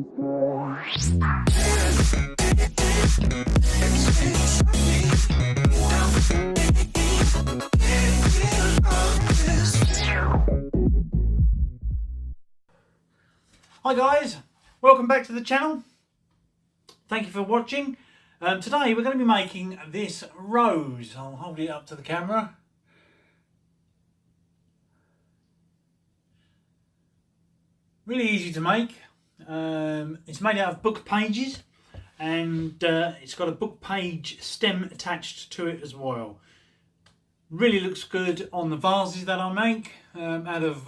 Hi guys, welcome back to the channel. Thank you for watching. Today we're going to be making this rose. I'll hold it up to the camera. Really easy to make. It's made out of book pages, and it's got a book page stem attached to it as well. Really looks good on the vases that I make out of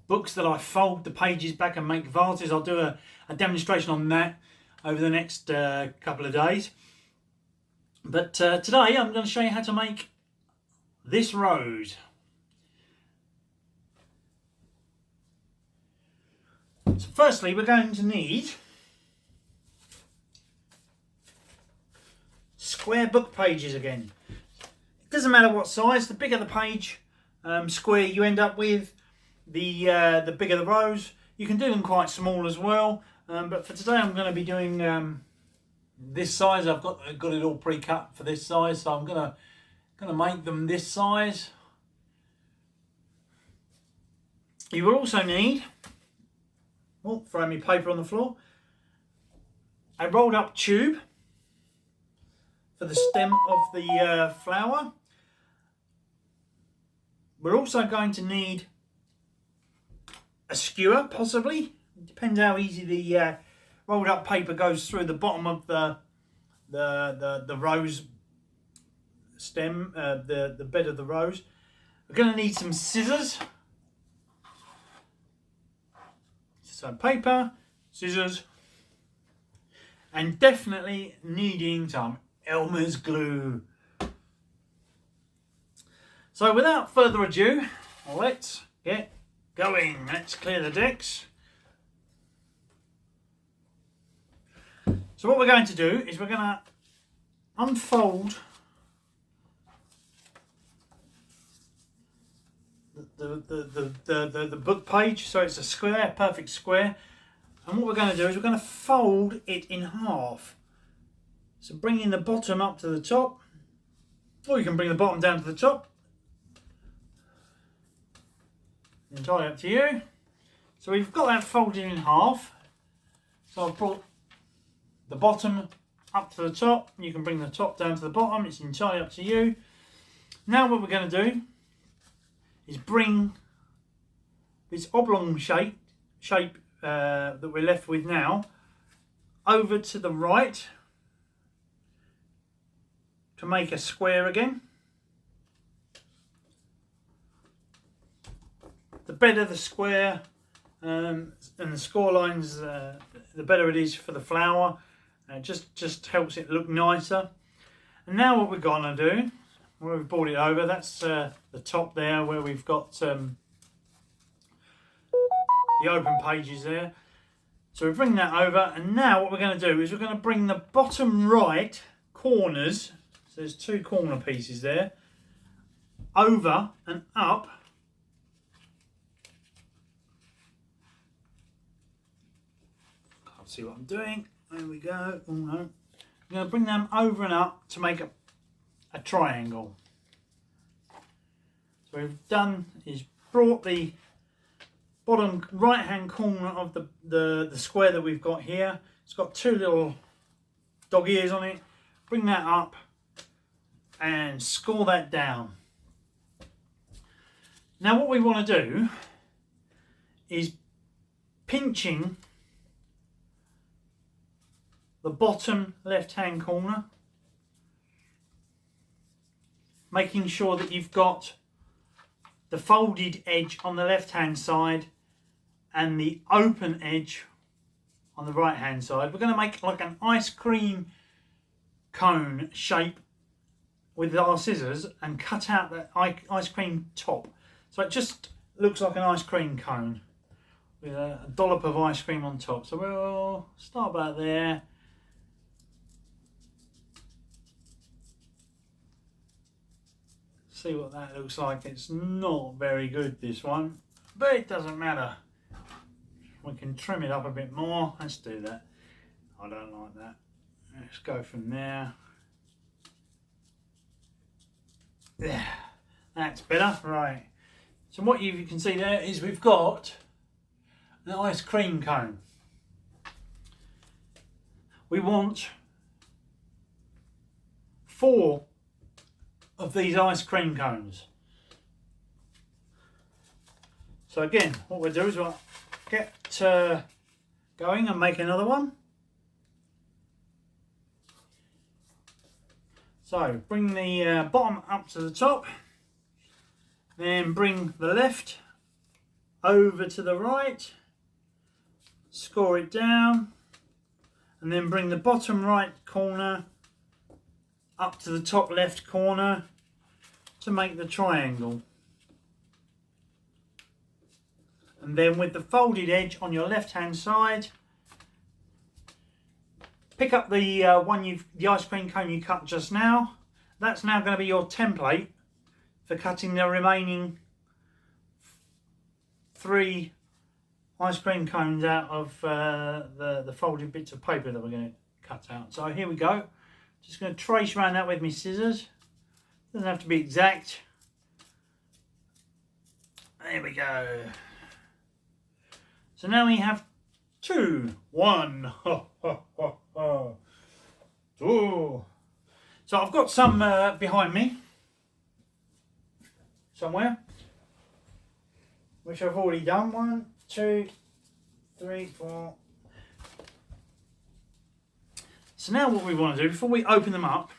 books that I fold the pages back and make vases. I'll do a demonstration on that over the next couple of days. But today I'm going to show you how to make this rose. So firstly we're going to need square book pages again. It doesn't matter what size, the bigger the page square you end up with, the bigger the rose. You can do them quite small as well, but for today I'm going to be doing this size. I've got it all pre-cut for this size, so I'm going to make them this size. You will also need, throw me paper on the floor, a rolled up tube for the stem of the flower. We're also going to need a skewer, possibly. It depends how easy the rolled up paper goes through the bottom of the rose stem, the bed of the rose. We're going to need some scissors. Some paper, scissors, and definitely needing some Elmer's glue. So without further ado, let's get going. Let's clear the decks. So what we're going to do is we're going to unfold the book page, so it's a square, perfect square. And what we're going to do is we're going to fold it in half. So bringing the bottom up to the top, or you can bring the bottom down to the top. Entirely up to you. So we've got that folded in half. So I've brought the bottom up to the top. You can bring the top down to the bottom. It's entirely up to you. Now what we're going to do is bring this oblong shape that we're left with now over to the right to make a square again. The better the square and the score lines, the better it is for the flower. It just helps it look nicer. And now what we're going to do, where we've brought it over, that's the top there where we've got the open pages there. So we bring that over, and now what we're going to do is we're going to bring the bottom right corners, so there's two corner pieces there, over and up see what I'm doing. There we go. Oh no. I'm going to bring them over and up to make a triangle. So what we've done is brought the bottom right hand corner of the square that we've got here. It's got two little dog ears on it. Bring that up and score that down. Now what we want to do is pinching the bottom left hand corner, making sure that you've got the folded edge on the left hand side and the open edge on the right hand side. We're going to make like an ice cream cone shape with our scissors and cut out the ice cream top, so it just looks like an ice cream cone with a dollop of ice cream on top. So we'll start about there. See what that looks like. It's not very good, this one, but it doesn't matter. we can trim it up a bit more. Let's do that. I don't like that. Let's go from there. Yeah, that's better. Right. So what you can see there is we've got an ice cream cone. We want 4 of these ice cream cones. So again, what we'll do is we'll get going and make another one. So bring the bottom up to the top, then bring the left over to the right, score it down, and then bring the bottom right corner up to the top left corner to make the triangle. And then with the folded edge on your left hand side, pick up the the ice cream cone you cut just now. That's now going to be your template for cutting the remaining 3 ice cream cones out of the folded bits of paper that we're going to cut out. So here we go. Just going to trace around that with my scissors. Doesn't have to be exact. There we go. So now we have 2. 1. Ho, ho, ho, ho. 2. So I've got some behind me somewhere, which I've already done. 1, 2, 3, 4. So now what we want to do, before we open them up,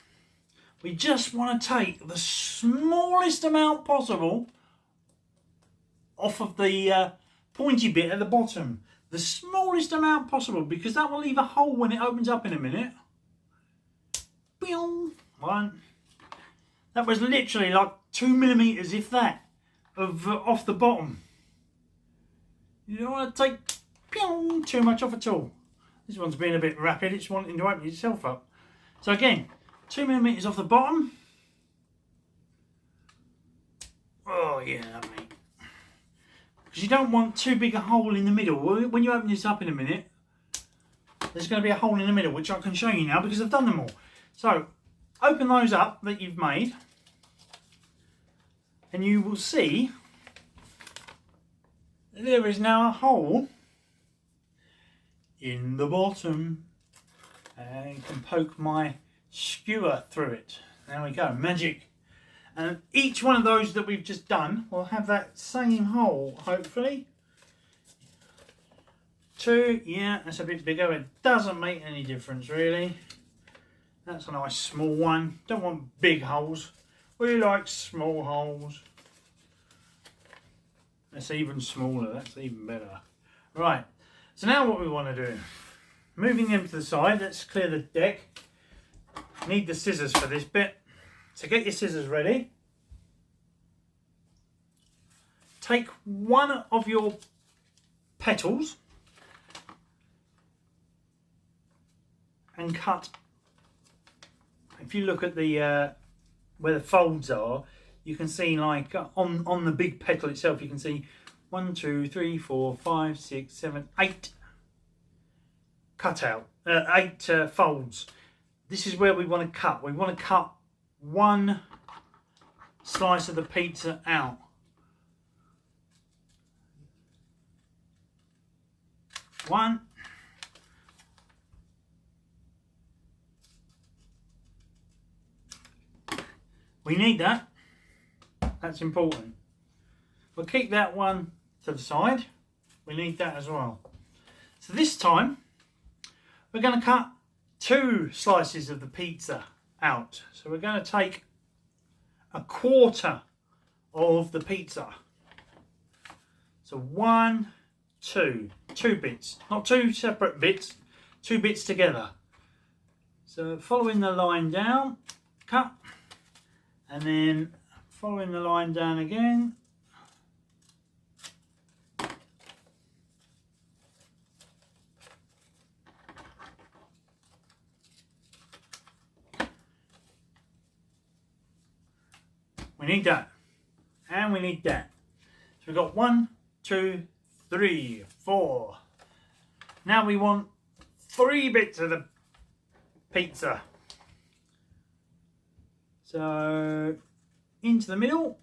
we just want to take the smallest amount possible off of the pointy bit at the bottom. The smallest amount possible, because that will leave a hole when it opens up in a minute. 1. That was literally like 2 millimeters, if that, of off the bottom. You don't want to take too much off at all. This one's being a bit rapid, it's wanting to open itself up. So again, 2 millimeters off the bottom. Oh yeah, mate. Because you don't want too big a hole in the middle. When you open this up in a minute, there's going to be a hole in the middle, which I can show you now because I've done them all. So open those up that you've made, and you will see there is now a hole in the bottom, and you can poke my skewer through it. There we go, magic. And each one of those that we've just done will have that same hole, hopefully. 2, yeah, that's a bit bigger. It doesn't make any difference really. That's a nice small one. Don't want big holes. We like small holes. That's even smaller, that's even better. Right, so now what we want to do, moving them to the side, let's clear the deck. Need the scissors for this bit. So get your scissors ready. Take one of your petals and cut. If you look at the where the folds are, you can see like on the big petal itself, you can see 1, 2, 3, 4, 5, 6, 7, 8 cut out, 8 folds. This is where we want to cut. We want to cut 1 slice of the pizza out. One. We need that. That's important. We'll keep that one to the side. We need that as well. So this time, we're going to cut 2 slices of the pizza out. So we're going to take 1/4 of the pizza. So 1, 2, 2 bits, not 2 separate bits, 2 bits together. So following the line down, cut, and then following the line down again. We need that, and we need that. So we've got 1, 2, 3, 4, Now we want 3 bits of the pizza. So into the middle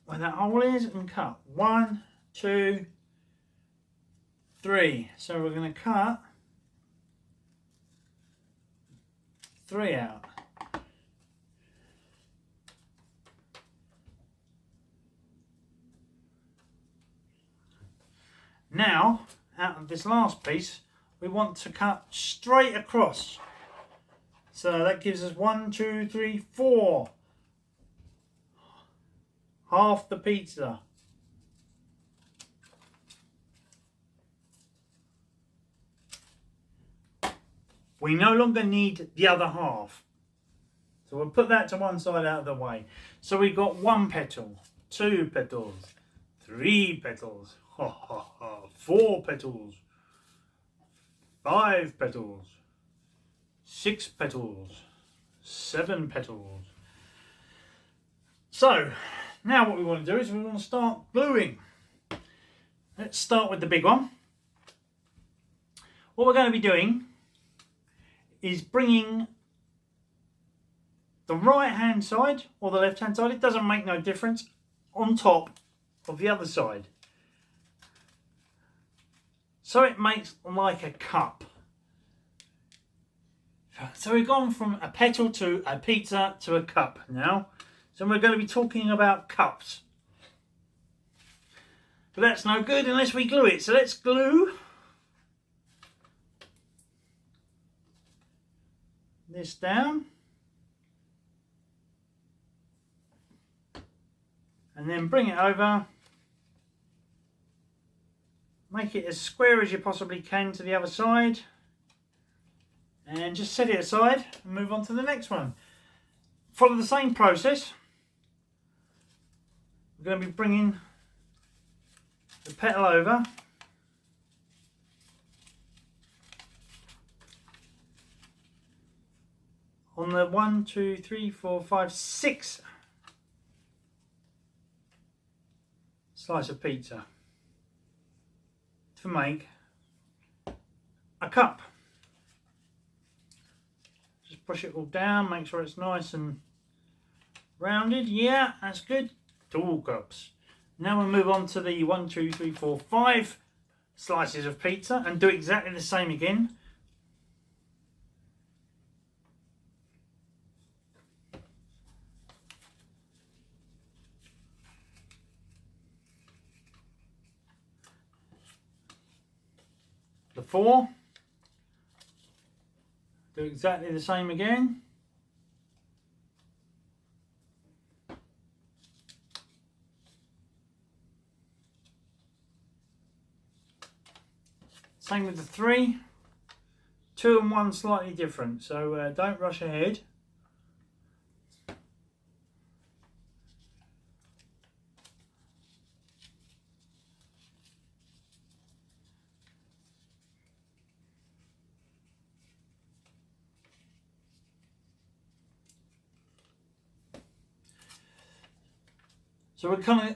where that hole is and cut 1, 2, 3. So we're going to cut 3 out. Now, out of this last piece, we want to cut straight across. So that gives us 1, 2, 3, 4. Half the pizza. We no longer need the other half. So we'll put that to one side out of the way. So we've got 1 petal, 2 petals, 3 petals, 4 petals, 5 petals, 6 petals, 7 petals. So now what we want to do is we want to start gluing. Let's start with the big one. What we're going to be doing is bringing the right hand side or the left hand side, it doesn't make no difference, on top of the other side. So it makes like a cup. So we've gone from a petal to a pizza to a cup now. So we're going to be talking about cups. But that's no good unless we glue it. So let's glue this down. And then bring it over. Make it as square as you possibly can to the other side. And just set it aside and move on to the next one. Follow the same process. We're going to be bringing the petal over. On the 1, 2, 3, 4, 5, 6 slice of pizza to make a cup. Just push it all down, make sure it's nice and rounded. Yeah, that's good. 2 cups. Now we'll move on to the 1, 2, 3, 4, 5 slices of pizza and do exactly the same again. The 4, do exactly the same again. Same with the 3, 2 and 1 slightly different, so don't rush ahead. So we're going to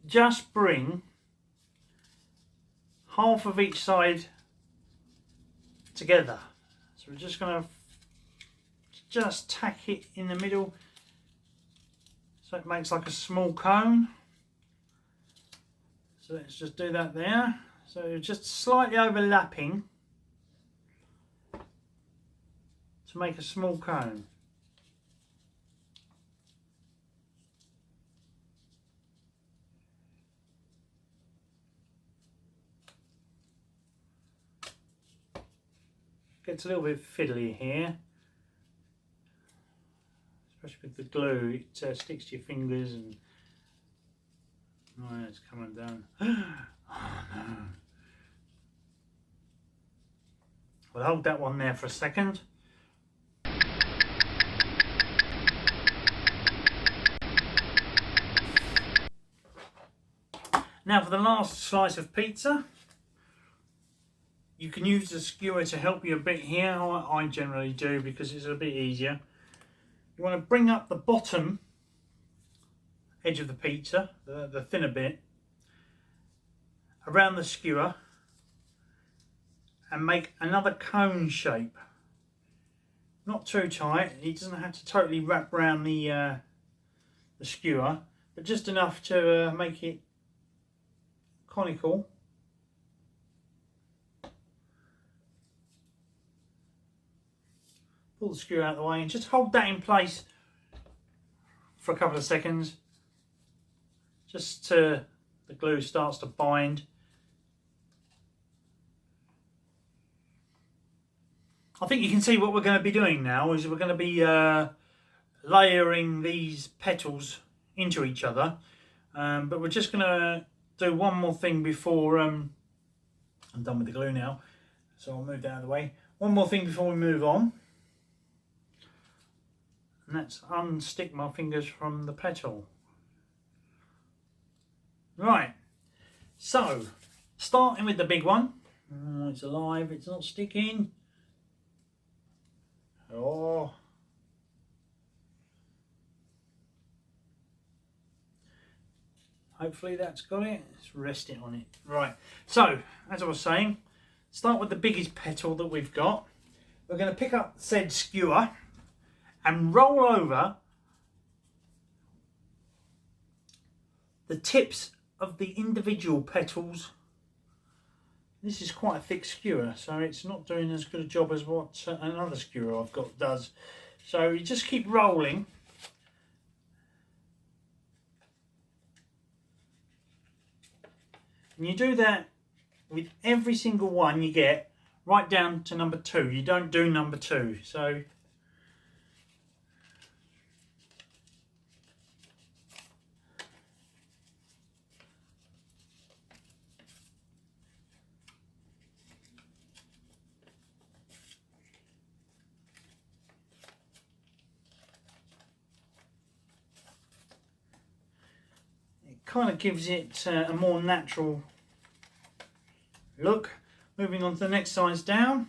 just bring half of each side together. So we're just going to just tack it in the middle so it makes like a small cone. So let's just do that there. So just slightly overlapping to make a small cone. Gets a little bit fiddly here, especially with the glue. It sticks to your fingers and it's coming down. Oh no! We'll hold that one there for a second. Now for the last slice of pizza. You can use the skewer to help you a bit here. I generally do because it's a bit easier. You want to bring up the bottom edge of the pizza, the thinner bit, around the skewer and make another cone shape. Not too tight, it doesn't have to totally wrap around the skewer, but just enough to make it conical. Pull the skewer out of the way and just hold that in place for a couple of seconds, just till the glue starts to bind. I think you can see what we're going to be doing now is we're going to be layering these petals into each other, but we're just going to do one more thing before I'm done with the glue now, so I'll move that out of the way. One more thing before we move on, and that's unstick my fingers from the petal. Right, so starting with the big one. Oh, it's alive, it's not sticking. Oh, hopefully that's got it. Let's rest it on it. Right, so as I was saying, start with the biggest petal that we've got. We're going to pick up said skewer and roll over the tips of the individual petals. This is quite a thick skewer, so it's not doing as good a job as what another skewer I've got does. So you just keep rolling. And you do that with every single one you get, right down to number 2. You don't do number 2. So kind of gives it a more natural look. Moving on to the next size down,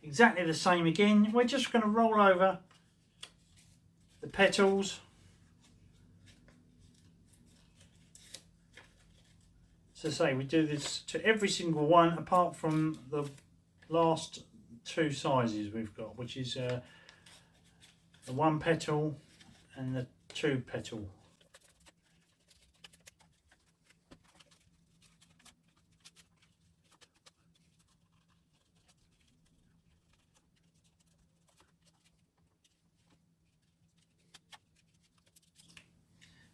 exactly the same again. We're just going to roll over the petals. So say we do this to every single one apart from the last 2 sizes we've got, which is the 1 petal and the 2 petal.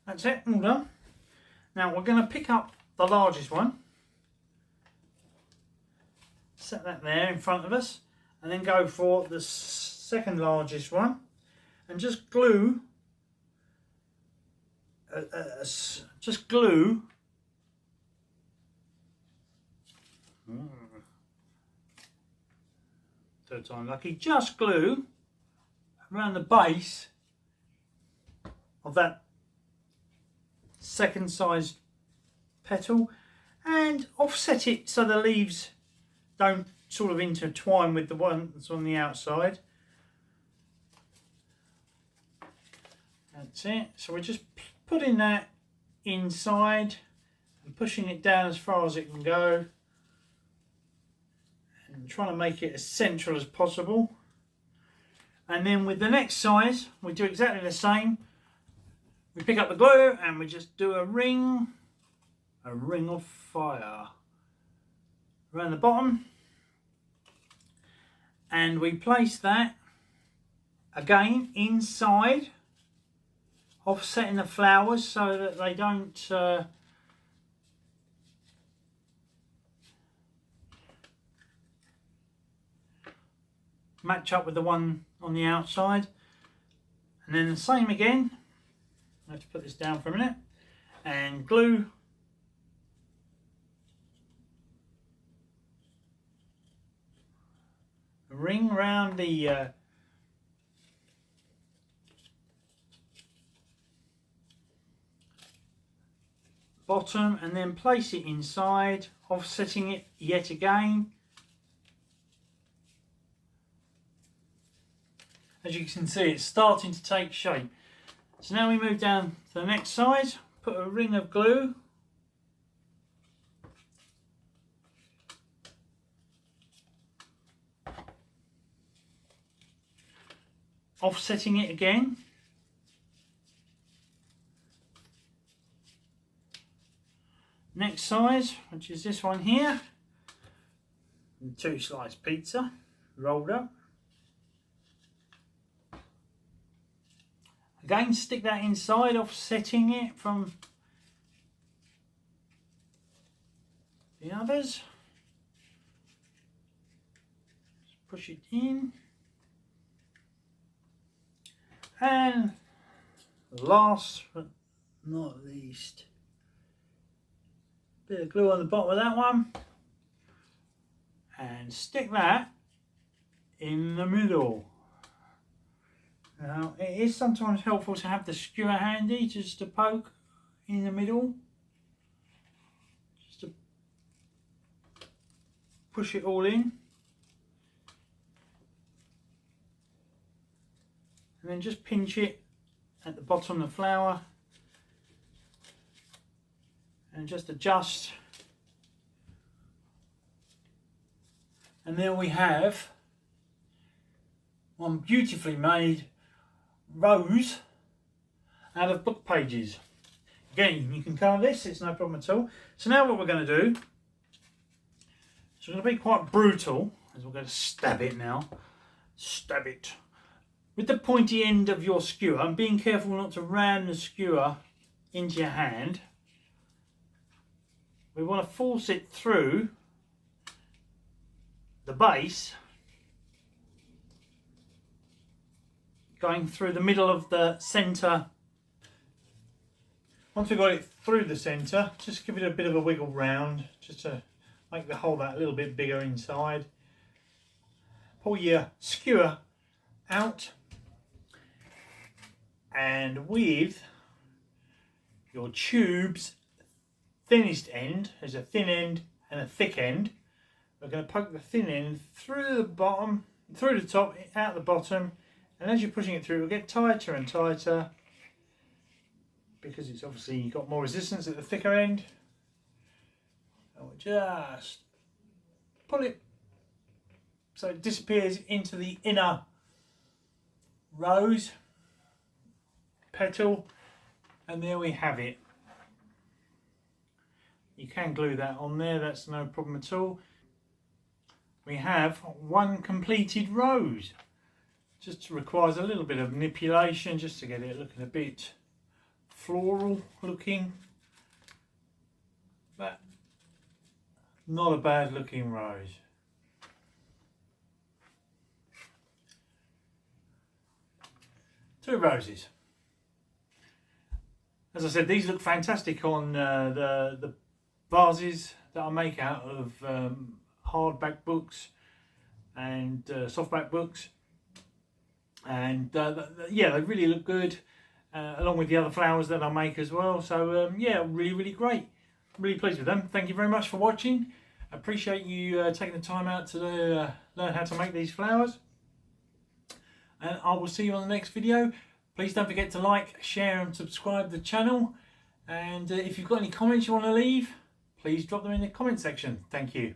That's it, all done. Now we're going to pick up the largest one, set that there in front of us, and then go for the second largest one and just glue third time lucky, just glue around the base of that second sized petal and offset it so the leaves don't sort of intertwine with the one that's on the outside. That's it. So we're just putting that inside and pushing it down as far as it can go and trying to make it as central as possible. And then with the next size we do exactly the same. We pick up the glue and we just do a ring of fire around the bottom, and we place that again inside, offsetting the flowers so that they don't match up with the one on the outside. And then the same again. I have to put this down for a minute and glue a ring around the bottom and then place it inside, offsetting it yet again. As you can see, it's starting to take shape. So now we move down to the next size, put a ring of glue offsetting it again. Next size, which is this one here, and 2 slice pizza rolled up. Again, stick that inside, offsetting it from the others. Just push it in. And last but not least, bit of glue on the bottom of that one, and stick that in the middle. Now, it is sometimes helpful to have the skewer handy just to poke in the middle, just to push it all in, and then just pinch it at the bottom of the flower and just adjust, and there we have one beautifully made rose out of book pages. Again, you can color this, it's no problem at all. So now what we're going to do, so we're going to be quite brutal, as we're going to stab it now. Stab it with the pointy end of your skewer, and being careful not to ram the skewer into your hand. We want to force it through the base, going through the middle of the centre. Once we've got it through the centre, just give it a bit of a wiggle round, just to make the hole that little bit bigger inside. Pull your skewer out, and with your tube's thinnest end, there's a thin end and a thick end. We're going to poke the thin end through the bottom, through the top, out the bottom, and as you're pushing it through, it will get tighter and tighter because it's obviously got more resistance at the thicker end. And we'll just pull it so it disappears into the inner rose petal, and there we have it. You can glue that on there, that's no problem at all. We have one completed rose. Just requires a little bit of manipulation just to get it looking a bit floral looking, but not a bad looking rose. Two roses. As I said, these look fantastic on the vases that I make out of hardback books and softback books, and yeah, they really look good along with the other flowers that I make as well. So yeah, really great. Really pleased with them. Thank you very much for watching. I appreciate you taking the time out to learn how to make these flowers, and I will see you on the next video. Please don't forget to like, share and subscribe to the channel, and if you've got any comments you want to leave, please drop them in the comment section. Thank you.